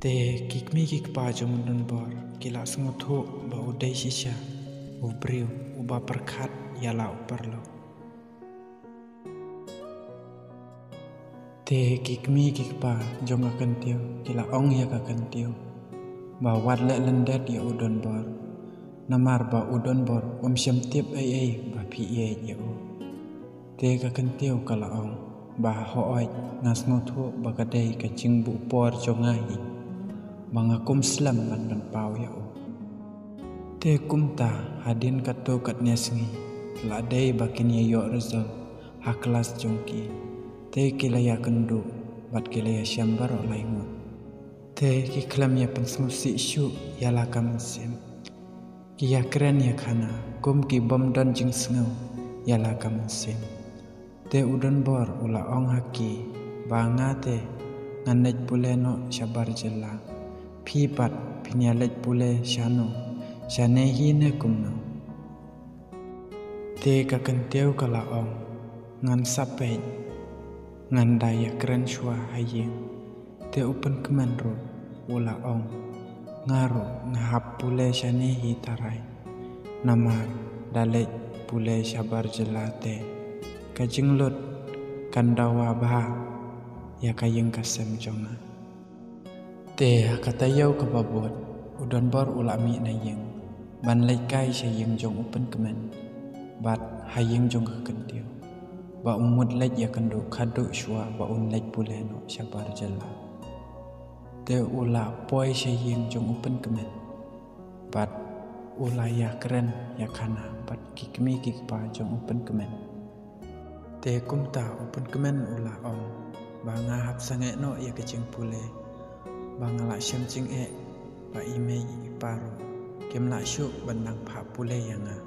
Te kikmi kikpa jamunan bor kila sengotu ba udai shisha ubriu uba perkat yala uperlo. Te kikmi kikpa jong akan tiu kila ong ya akan tiu ba wadle lendet ya udon bor namar ba udon bor syam tiap ai ba pi ya u. Te akan tiu kala ong ba hooi ngas ngotu ba kadai kacing bu por jongahi bangakum selam ban pau ya u. Te kumta hadin kato kat nesngi ladai bakin ya yo resol ha kelas jongki te kilaya kendu bat kilaya syambar oleh ngut te kiklam ya pensmusi syu ya lakam sim kia keren ya kana kum ki bom don jing sengau ya lakam sim te udon bor ula ong haki banga te nganet pule no syabar jela pipat pinyalet pule syano syane hine kumno te kakenteu kala ong ngan sapet ngan daya keren shua hayeng te upen keman ro ula ong ngaro ngahap pule syane hi tarai namar dalet pule syabar jelate kajing lut kandawa bah ya kayeng kasem jonga te kata yau kababot udon bor ulami na yeng ban laikai syayeng jong upen keman bat hayeng jong kekentiu ba umud lej ya kendo kado shua ba un lej pule no syabar jela te ula poi syayeng jong upen keman bat ula ya keren ya kana bat kikmi kikpa jong upen keman te kumta upen keman ula ong ba ngahap sange no ya kecing pule ba ngalak syam cing ba ime paro kem lak syuk bandang pha pule yanga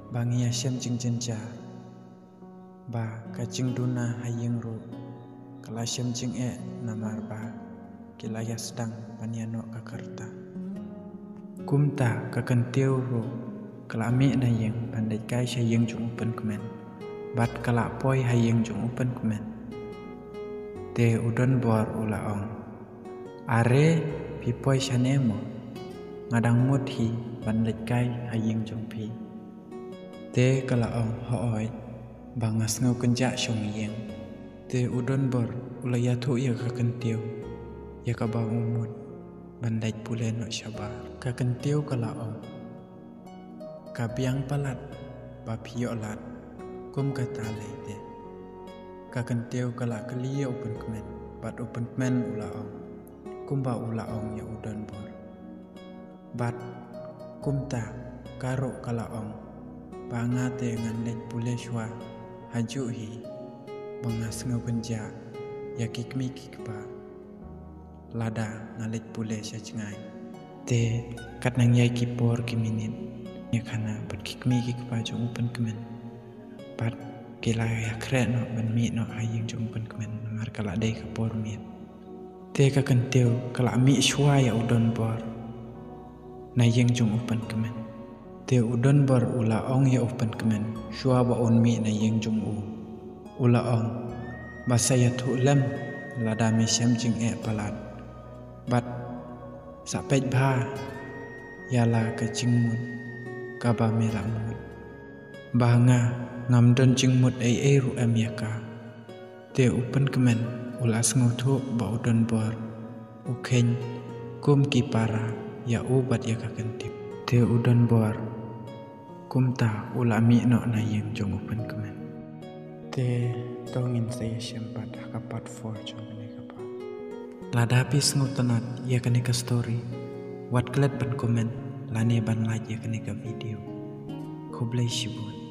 ba ngia syam cing jenja ba kacing duna hayeng ro kala syam cing namar ba kilaya sedang paniano kakarta kumta kakentiu ro kala mi na yeng pandai kai syayeng jong upen kemen bat kala poi hayeng jong upen kemen te udon bor ula ong are pipoi syanemo ngadang mudhi ban lekai hayeng jong pi te kala ong hooi bangas ngau kenja syong yeng te udon bor ula yathu ya kakentiu ya ka ba umud ban lek pule no syabar kakentiu kala ong kabiang palat ba pio lat kum kata leite kakentiu kala kelia upen kemen bat upen kemen ula ong kumba ula ong ya udon bor bat kumta karo kala ong banga te ngan lej pule shwa haju hi bangas ngau kenja ya kikmi kikpa lada ngalej pule sya cengai te kat nang yai kipor kiminit ya kana bat kikmi kikpa jong upen kemen bat kila ya kret no ban mi no hayeng jong upen kemen mar kala dei kapor mi te kakentiu kala mi shwa ya udon bor na yeng jong upen kemen te udon bor ula ong ya upen kemen shwa ba on mi na yeng jong ula ong basa ya thu lem lada mi syam jing palat bat sapet bha yala kacing mut kaba mela mut banga ngamdon jing mut ai ru am yaka te upen kemen ula sengotu ba udon bor ukhen kum kipara ya ubat ya kakentip te udon bor kumta ulami no na yeng jong upen kemen te tongin saya syampat kapat for jong ne kapa ladapi sengotanat ya kene ka story wat klet ban komen lane ban like ya kene ka video ko bless you.